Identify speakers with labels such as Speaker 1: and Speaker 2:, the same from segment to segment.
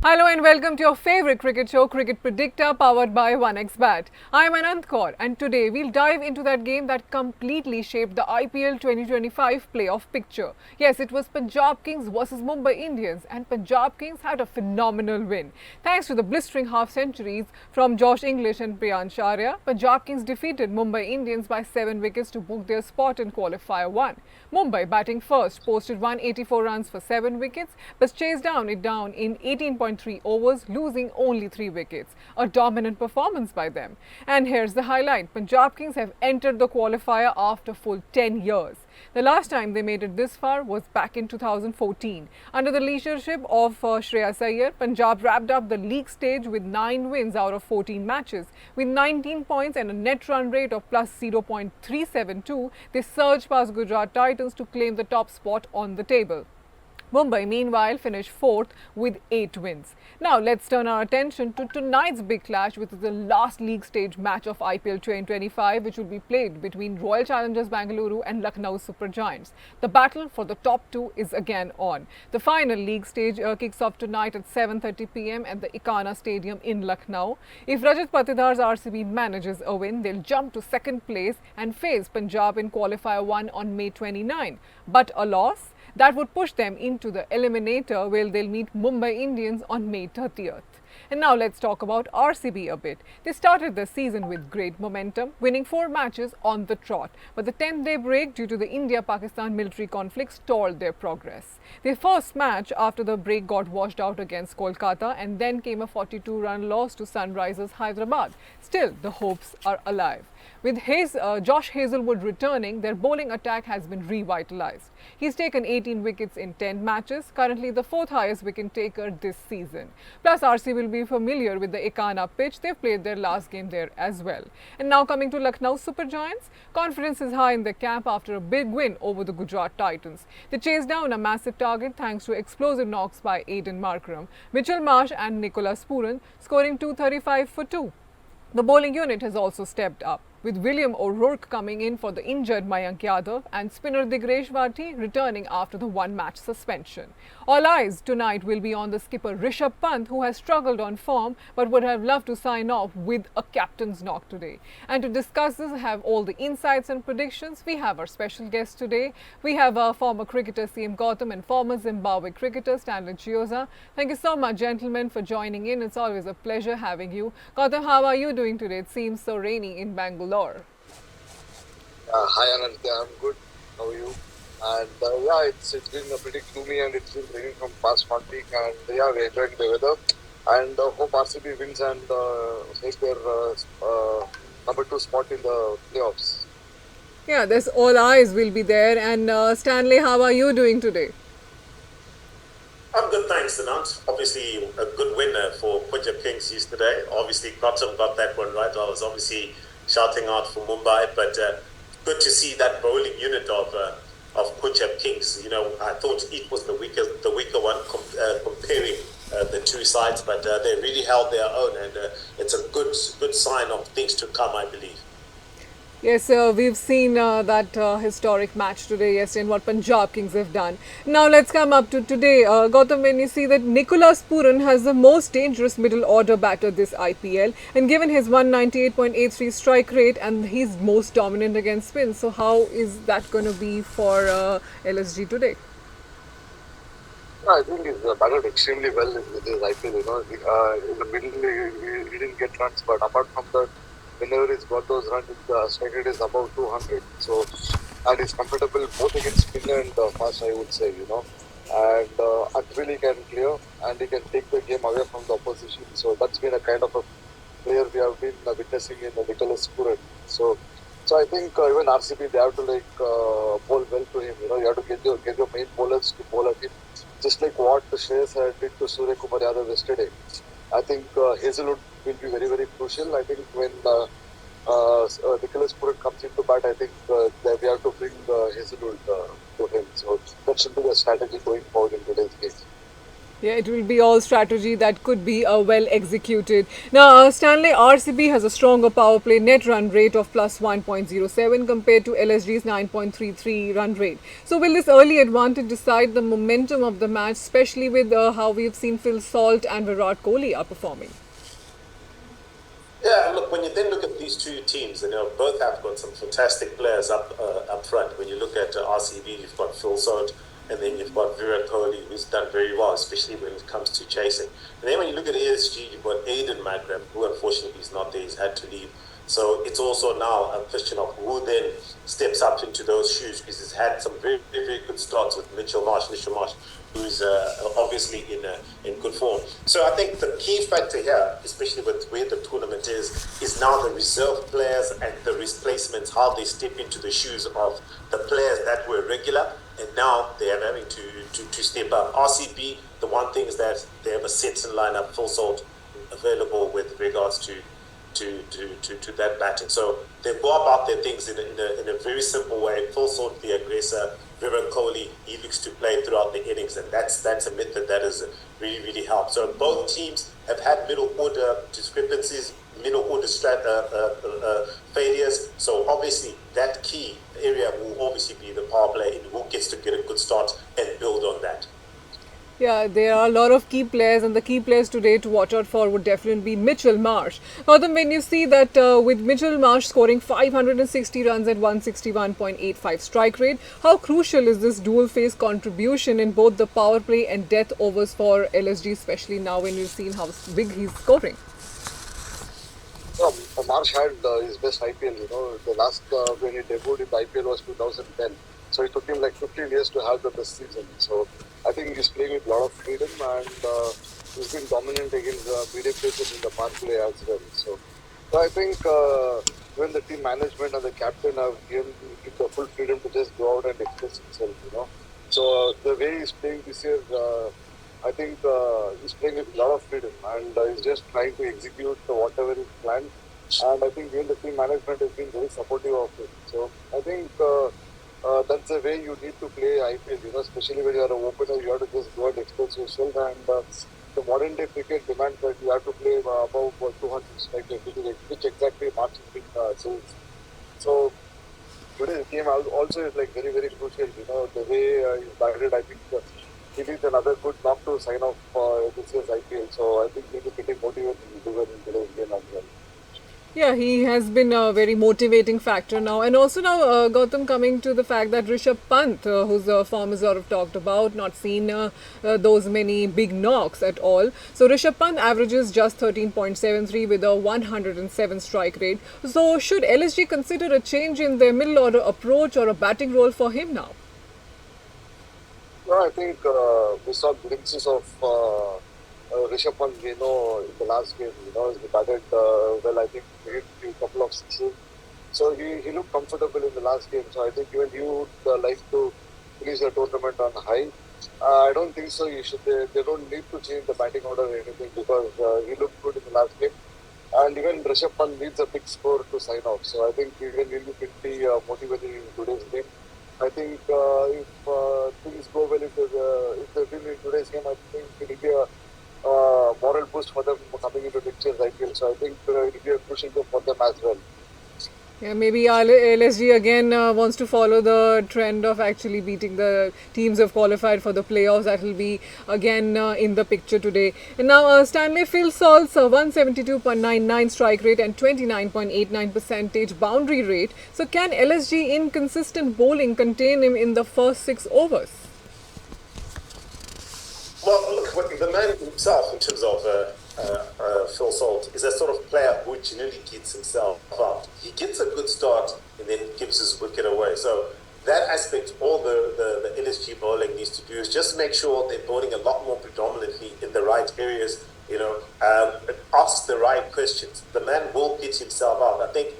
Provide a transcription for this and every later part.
Speaker 1: Hello and welcome to your favorite cricket show, Cricket Predictor, powered by 1xBet. I am Anant Kaur and today we'll dive into that game that completely shaped the IPL 2025 playoff picture. Yes, it was Punjab Kings versus Mumbai Indians and Punjab Kings had a phenomenal win. Thanks to the blistering half centuries from Josh English and Priyansh Arya, Punjab Kings defeated Mumbai Indians by 7 wickets to book their spot in Qualifier 1. Mumbai, batting first, posted 184 runs for 7 wickets but chased it down in 18.3 overs, losing only 3 wickets. A dominant performance by them. And here's the highlight. Punjab Kings have entered the qualifier after full 10 years. The last time they made it this far was back in 2014. Under the leadership of Shreyas Iyer, Punjab wrapped up the league stage with 9 wins out of 14 matches. With 19 points and a net run rate of plus 0.372, they surged past Gujarat Titans to claim the top spot on the table. Mumbai, meanwhile, finished fourth with 8 wins. Now, let's turn our attention to tonight's big clash, which is the last league stage match of IPL 2025, which will be played between Royal Challengers Bengaluru and Lucknow Super Giants. The battle for the top 2 is again on. The final league stage kicks off tonight at 7:30 p.m. at the Ikana Stadium in Lucknow. If Rajat Patidar's RCB manages a win, they'll jump to second place and face Punjab in Qualifier 1 on May 29. But a loss? That would push them into the eliminator where they'll meet Mumbai Indians on May 30th. And now let's talk about RCB a bit. They started the season with great momentum, winning 4 matches on the trot. But the 10th-day break due to the India-Pakistan military conflict stalled their progress. Their first match after the break got washed out against Kolkata and then came a 42-run loss to Sunrisers Hyderabad. Still, the hopes are alive. With Josh Hazelwood returning, their bowling attack has been revitalized. He's taken 18 wickets in 10 matches, currently the 4th highest wicket taker this season. Plus, RC will be familiar with the Ikana pitch. They've played their last game there as well. And now coming to Lucknow Super Giants, confidence is high in their camp after a big win over the Gujarat Titans. They chased down a massive target thanks to explosive knocks by Aiden Markram, Mitchell Marsh and Nicholas Pooran scoring 235 for 2. The bowling unit has also stepped up, with William O'Rourke coming in for the injured Mayank Yadav and spinner Digresh Varti returning after the one-match suspension. All eyes tonight will be on the skipper Rishabh Pant, who has struggled on form but would have loved to sign off with a captain's knock today. And to discuss this, have all the insights and predictions, we have our special guest today. We have our former cricketer CM Gautam and former Zimbabwe cricketer Stanley Chioza. Thank you so much, gentlemen, for joining in. It's always a pleasure having you. Gautam, how are you doing today? It seems so rainy in Bangalore.
Speaker 2: Hi Anand, I'm good. How are you? And yeah, it's been pretty gloomy and it's been raining from past 1 week. And yeah, we're enjoying the weather. And hope RCB wins and take their number 2 spot in the playoffs.
Speaker 1: Yeah, there's all eyes will be there. And Stanley, how are you doing today?
Speaker 3: I'm good, thanks, Anant. Obviously, a good winner for Punjab Kings yesterday. Obviously, Gautam got that one right. I was obviously shouting out for Mumbai, but good to see that bowling unit of Punjab Kings. You know, I thought it was the weaker one comparing the two sides, but they really held their own, and it's a good sign of things to come, I believe.
Speaker 1: Yes, we've seen that historic match today, yesterday, and what Punjab Kings have done. Now let's come up to today. Gautam, when you see that Nicholas Pooran has the most dangerous middle order batter this IPL, and given his 198.83 strike rate, and he's most dominant against spin, so how is that going to be for LSG today?
Speaker 2: I think he's batted extremely well in this IPL. You know, in the middle he didn't get runs, but apart from that, whenever he's got those runs, the strike rate is above 200. So, and he's comfortable both against spin and fast, I would say, you know. And actually can clear and he can take the game away from the opposition. So that's been a kind of a player we have been witnessing in Nicholas Pooran. So I think even RCB, they have to bowl well to him. You know, you have to get your main bowlers to bowl at him. Just like what Shreyas did to Surya Kumar Yadav yesterday. I think Hazelwood will be very, very crucial. I think when Nicholas Pooran comes into bat, I think we have to bring Hazelwood to him. So that should be the strategy going forward in today's game.
Speaker 1: Yeah, it will be all strategy that could be well executed. Now, Stanley, RCB has a stronger power play net run rate of plus 1.07 compared to LSG's 9.33 run rate. So, will this early advantage decide the momentum of the match, especially with how we've seen Phil Salt and Virat Kohli are performing?
Speaker 3: Yeah, look, when you then look at these two teams, both have got some fantastic players up front. When you look at RCB, you've got Phil Salt, and then you've got Virat Kohli, who's done very well, especially when it comes to chasing. And then when you look at LSG, you've got Aiden Magram, who unfortunately is not there, he's had to leave. So it's also now a question of who then steps up into those shoes, because he's had some very, very, very good starts with Mitchell Marsh, who's obviously in good form. So I think the key factor here, especially with where the tournament is now the reserve players and the replacements, how they step into the shoes of the players that were regular, and now they are having to step up. RCB, the one thing is that they have a set in lineup, full salt available with regards to that batting. So they go about their things in a very simple way. Full sort the aggressor. Virat Kohli, he looks to play throughout the innings, and that's a method that has really, really helped. So both teams have had middle order discrepancies, middle order failures. So obviously that key area will obviously be the power play, and who gets to get a good start and build on that.
Speaker 1: Yeah, there are a lot of key players, and the key players today to watch out for would definitely be Mitchell Marsh. Gautam, when you see that with Mitchell Marsh scoring 560 runs at 161.85 strike rate, how crucial is this dual phase contribution in both the power play and death overs for LSG, especially now when you've seen how big he's scoring?
Speaker 2: Marsh had his best IPL. The last when he debuted in the IPL was 2010. So it took him like 15 years to have the best season. So I think he's playing with a lot of freedom, and he's been dominant against medium pacers in the power play as well. So I think even the team management and the captain have given him the full freedom to just go out and express himself. So the way he's playing this year, I think he's playing with a lot of freedom, and he's just trying to execute whatever is planned. And I think even the team management has been very supportive of it. So I think that's the way you need to play IPL, especially when you are an opener, you have to just go and express yourself. And the modern day cricket demands that you have to play above 200 strike rate, which exactly March has been saying. So today's game also is like very, very crucial. The way he's batted, I think he needs another good knock to sign off this year's IPL. So I think he'll be getting motivated to do it in today's game as well.
Speaker 1: Yeah, he has been a very motivating factor now. And also now, Gautam, coming to the fact that Rishabh Pant, whose form is sort of talked about, not seen those many big knocks at all. So Rishabh Pant averages just 13.73 with a 107 strike rate. So should LSG consider a change in their middle order approach or a batting role for him now?
Speaker 2: No, I think we saw glimpses of Rishabh Pant, in the last game, he batted well. I think he hit a couple of sixes. So he looked comfortable in the last game. So I think even he would like to finish the tournament on high. I don't think so. They don't need to change the batting order or anything, because he looked good in the last game. And even Rishabh Pant needs a big score to sign off. So I think even he'll be pretty motivated in today's game. I think if things go well, if they win in today's game, I think it will be a moral boost for them coming into next year's IPL. So I think it will be a crucial game for them as well.
Speaker 1: Yeah, maybe LSG again wants to follow the trend of actually beating the teams who have qualified for the playoffs. That will be again in the picture today. And now Stanley, Phil Salt's 172.99 strike rate and 29.89% boundary rate. So can LSG inconsistent bowling contain him in the first 6 overs?
Speaker 3: Well, look, the man himself, in terms of Phil Salt, is a sort of player who generally gets himself out. He gets a good start and then gives his wicket away. So that aspect, all the LSG bowling needs to do is just make sure they're bowling a lot more predominantly in the right areas, ask the right questions. The man will get himself out. I think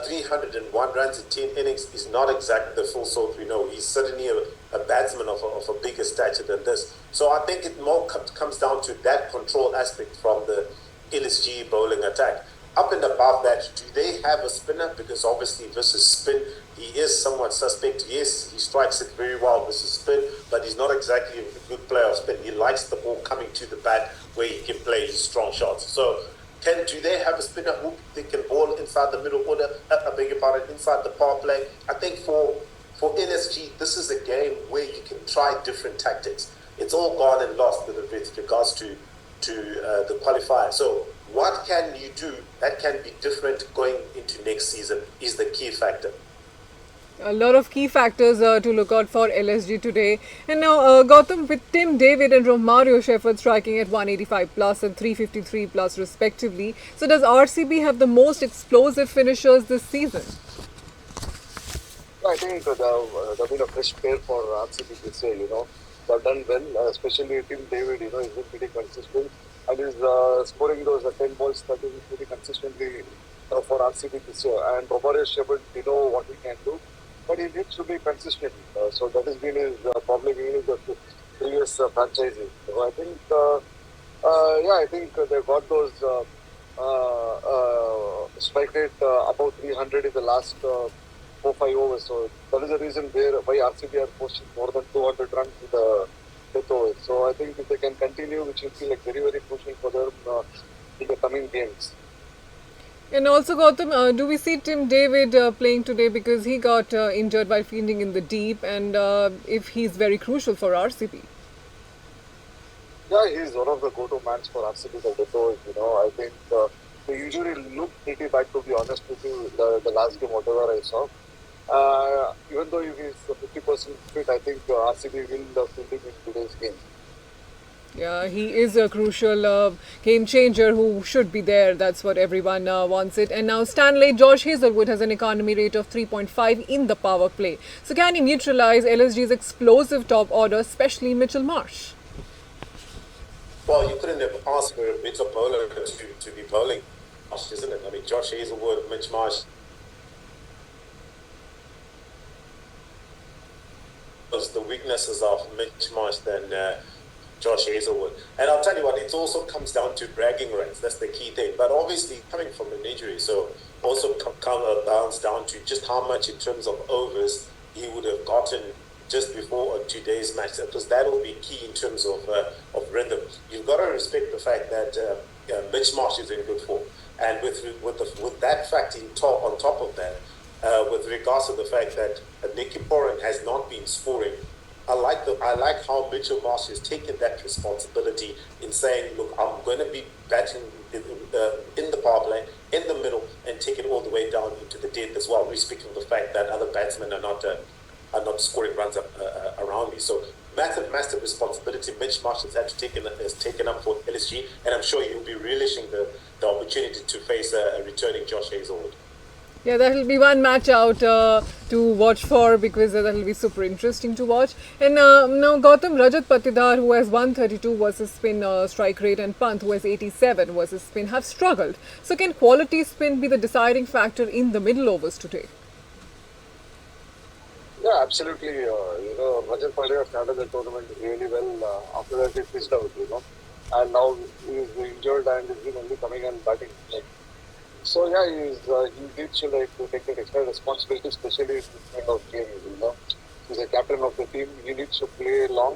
Speaker 3: 301 runs in 10 innings is not exactly the Full Salt we know. He's certainly a batsman of a bigger stature than this. So I think it more comes down to that control aspect from the LSG bowling attack. Up and above that, do they have a spinner? Because obviously versus spin, he is somewhat suspect. Yes, he strikes it very well versus spin, but he's not exactly a good player of spin. He likes the ball coming to the bat where he can play his strong shots. So, do they have a spinner who they can ball inside the middle order? I beg your pardon, inside the power play. I think for LSG, this is a game where you can try different tactics. It's all gone and lost with regards to the qualifier. So what can you do that can be different going into next season is the key factor.
Speaker 1: A lot of key factors to look out for LSG today. And now, Gautam, with Tim David and Romario Shepherd striking at 185 plus and 353 plus respectively, so does RCB have the most explosive finishers this season?
Speaker 2: I think they've been a fresh pair for RCB this year, They've done well, especially Tim David, he's been pretty consistent and is scoring those 10 balls 30 pretty consistently for RCB this year. And Romario Shepherd, what he can do, but he needs to be consistent. So that has been his problem in the previous franchises. So I think, I think they've got those strike rate above 300 in the last 4-5 overs. So that is the reason why RCB are posting more than 200 runs in the death overs. So I think if they can continue, which will be like very, very crucial for them in the coming games.
Speaker 1: And also, Gautam, do we see Tim David playing today because he got injured while fielding in the deep, and if he's very crucial for RCB?
Speaker 2: Yeah, he's one of the go-to mans for RCB, the death overs, I think they usually look pretty bad, to be honest with you, the last game, whatever I saw. Even though if he's 50% fit, I think RCB will the fielding in today's game.
Speaker 1: Yeah, he is a crucial game changer who should be there. That's what everyone wants it. And now Josh Hazelwood has an economy rate of 3.5 in the power play. So can he neutralize LSG's explosive top order, especially Mitchell Marsh?
Speaker 3: Well, you couldn't have asked for a better bowler to be bowling, isn't it? I mean, Josh Hazelwood, Mitch Marsh, the weaknesses of Mitch Marsh than Josh Hazelwood. And I'll tell you what, it also comes down to bragging rights. That's the key thing. But obviously, coming from an injury, so also bounce down to just how much in terms of overs he would have gotten just before today's match, because that will be key in terms of rhythm. You've got to respect the fact that Mitch Marsh is in good form, and with that fact on top of that, with regards to the fact that Nicky Poran has not been scoring, I like how Mitchell Marsh has taken that responsibility in saying, look, I'm going to be batting in the power play, in the middle, and take it all the way down into the death as well, respecting the fact that other batsmen are not scoring runs around me. So massive responsibility Mitch Marsh has taken up for LSG, and I'm sure he'll be relishing the opportunity to face a returning Josh Hazelwood.
Speaker 1: Yeah, that will be one match out to watch for, because that will be super interesting to watch. And now Gautam, Rajat Patidar, who has 132 versus spin strike rate, and Pant, who has 87 versus spin, have struggled. So can quality spin be the deciding factor in the middle overs today?
Speaker 2: Yeah, absolutely. Rajat Patidar started the tournament really well. After that, he pitched out, and now he is injured and is only coming and batting. So yeah, he needs to take that extra responsibility, especially in this kind of game. He's a captain of the team. He needs to play long,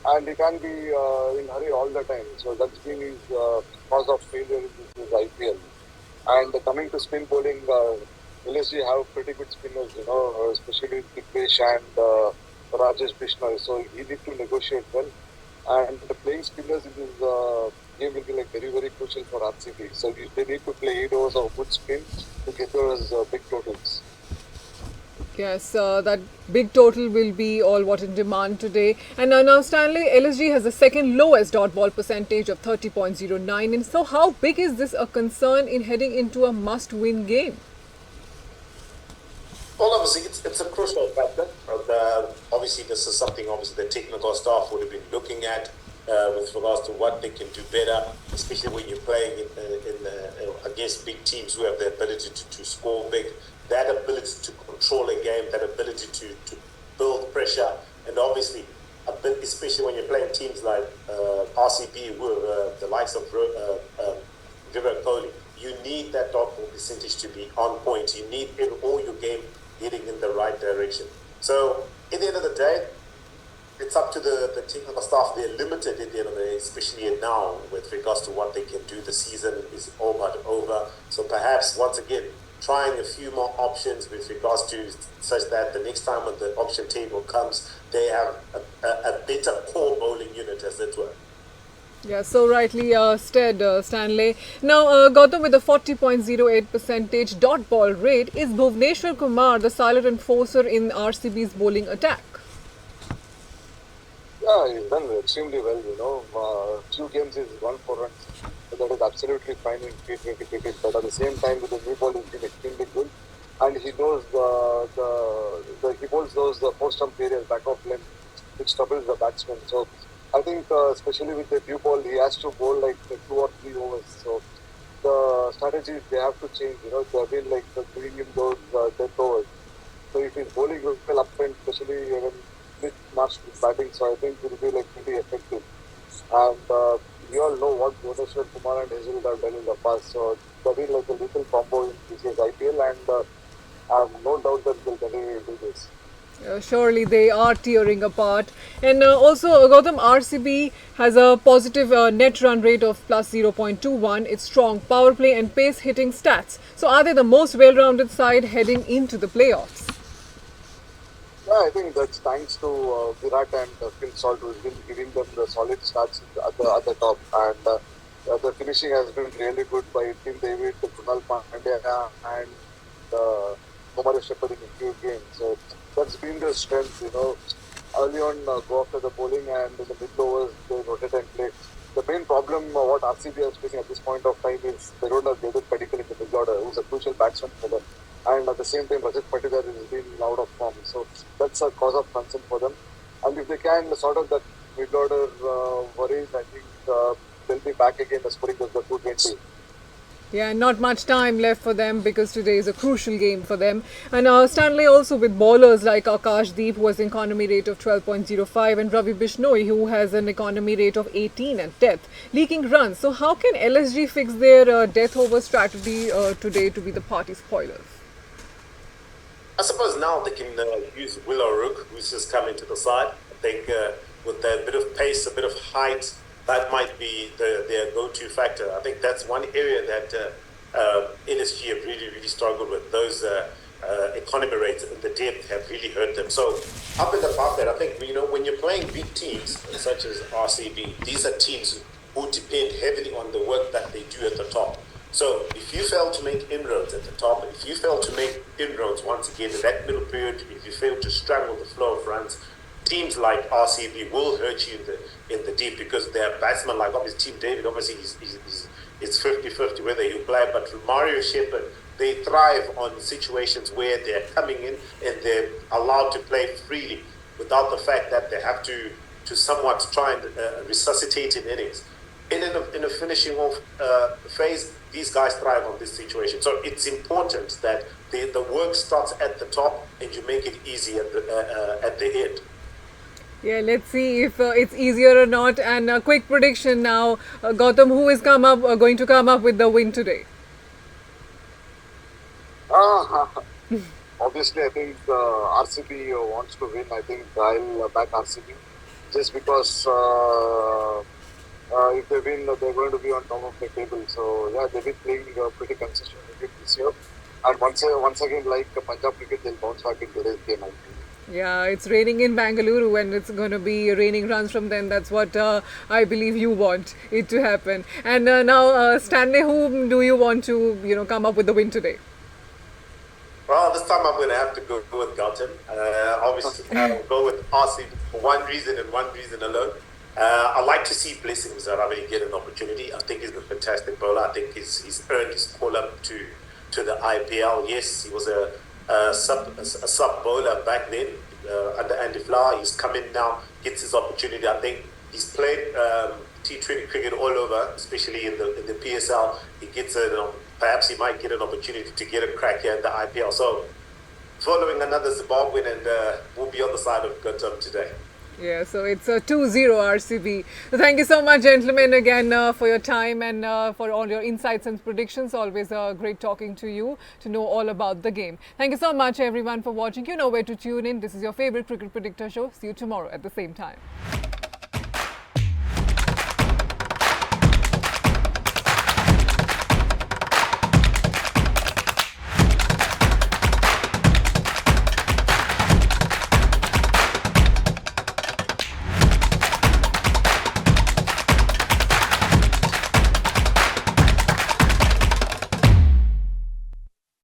Speaker 2: and he can't be in hurry all the time. So that's been his cause of failure in this IPL. And coming to spin bowling, LSG have pretty good spinners, especially Dipesh and Rajesh Bishnoi. So he needs to negotiate well. And the playing spinners in this game will be very, very crucial for RCB. So they need to play 8 overs of good spin to get those big totals.
Speaker 1: Yes, that big total will be all what in demand today. And now Stanley, LSG has the second lowest dot ball percentage of 30.09. And so how big is this a concern in heading into a must-win game?
Speaker 3: Well, obviously, it's a crucial factor. Obviously, this is something the technical staff would have been looking at with regards to what they can do better, especially when you're playing against big teams who have the ability to score big, that ability to control a game, that ability to build pressure, and obviously, especially when you're playing teams like RCB, who are the likes of Virat Kohli. you need that dot ball percentage to be on point. You need all your game heading in the right direction. So at the end of the day, it's up to the technical staff. They're limited at the end of the day, especially now with regards to what they can do. The season is all but over. So perhaps once again, trying a few more options with regards to such that the next time when the option table comes, they have a better core bowling unit, as it were.
Speaker 1: Yeah, so rightly said, Stanley. Now, Gautam, with a 40.08 percentage dot ball rate, is Bhuvneshwar Kumar the silent enforcer in RCB's bowling attack?
Speaker 2: Yeah, he's done extremely well, few games is 1 for runs. So that is absolutely fine in T20 cricket. But at the same time, with the new ball, he's been extremely good. And he knows he bowls those post-stump areas, back of length, which troubles the batsman. So I think, especially with the new ball, he has to bowl like 2 or 3 overs. So the strategies they have to change. They have been like giving him those death overs. So if he's bowling well up front, especially when mid-March batting, so I think it will be like pretty effective. And we all know what Bhuvneshwar Kumar and Hazel have done in the past. So they've been like a little combo in this year's IPL, and I have no doubt that they'll continue to do this.
Speaker 1: Surely they are tearing apart. And also, Gautam, RCB has a positive net run rate of plus 0.21. It's strong power play and pace hitting stats. So, are they the most well rounded side heading into the playoffs?
Speaker 2: Yeah, I think that's thanks to Virat and Phil Salt, who's been giving them the solid starts at the top. And the finishing has been really good by Tim David, Kunal Pandya, and Kumar Shepherd in a few games. So that's been their strength, Early on, go after the bowling, and in the mid overs, they rotate and play. The main problem what RCB is facing at this point of time is they don't have David Padikkal in the mid order, who's a crucial batsman for them. And at the same time, Rajat Patidar is being out of form. So that's a cause of concern for them. And if they can sort of that mid order worries, I think they'll be back again scoring the 220.
Speaker 1: Yeah, not much time left for them because today is a crucial game for them. And Stanley also with bowlers like Akash Deep, who has an economy rate of 12.05, and Ravi Bishnoi, who has an economy rate of 18 at death, leaking runs. So how can LSG fix their death over strategy today to be the party spoilers?
Speaker 3: I suppose now they can use Will O'Rourke, who's just come into the side. I think with a bit of pace, a bit of height, that might be their go-to factor. I think that's one area that LSG have really struggled with. Those economy rates and the depth have really hurt them. So up and above that, I think, when you're playing big teams such as RCB, these are teams who depend heavily on the work that they do at the top. So if you fail to make inroads at the top, if you fail to make inroads once again in that middle period, if you fail to strangle the flow of runs, teams like RCB will hurt you in the deep, because their batsmen, like obviously Team David, obviously it's 50-50 whether you play, but Mario Shepherd, they thrive on situations where they're coming in and they're allowed to play freely without the fact that they have to somewhat try and resuscitate in innings. In a finishing off phase, these guys thrive on this situation. So it's important that the work starts at the top and you make it easy at the end.
Speaker 1: Yeah, let's see if it's easier or not. And a quick prediction now, Gautam, who is going to come up with the win today?
Speaker 2: Obviously, I think RCB wants to win. I think I'll back RCB just because if they win, they're going to be on top of the table. So yeah, they've been playing pretty consistent cricket this year. And once again, like Punjab cricket, they'll bounce back in today's game, I think.
Speaker 1: Yeah, it's raining in Bangalore and it's going to be raining runs from them. That's what I believe you want it to happen. And now, Stanley, whom do you want to, come up with the win today?
Speaker 3: Well, this time I'm going to have to go with Gautam. Obviously, I'll go with RCB for one reason and one reason alone. I'd like to see Blessing Mzarabi get an opportunity. I think he's a fantastic bowler. I think he's earned his call up to the IPL. Yes, he was a sub bowler back then under Andy Flower. He's come in now, gets his opportunity. I think he's played T20 cricket all over, especially in the PSL. He gets perhaps he might get an opportunity to get a crack here in the IPL. So, following another Zimbabwean, and we'll be on the side of Gautam today.
Speaker 1: Yeah, so it's a 2-0 RCB. So thank you so much, gentlemen, again for your time and for all your insights and predictions. Always great talking to you to know all about the game. Thank you so much, everyone, for watching. You know where to tune in. This is your favorite cricket predictor show. See you tomorrow at the same time.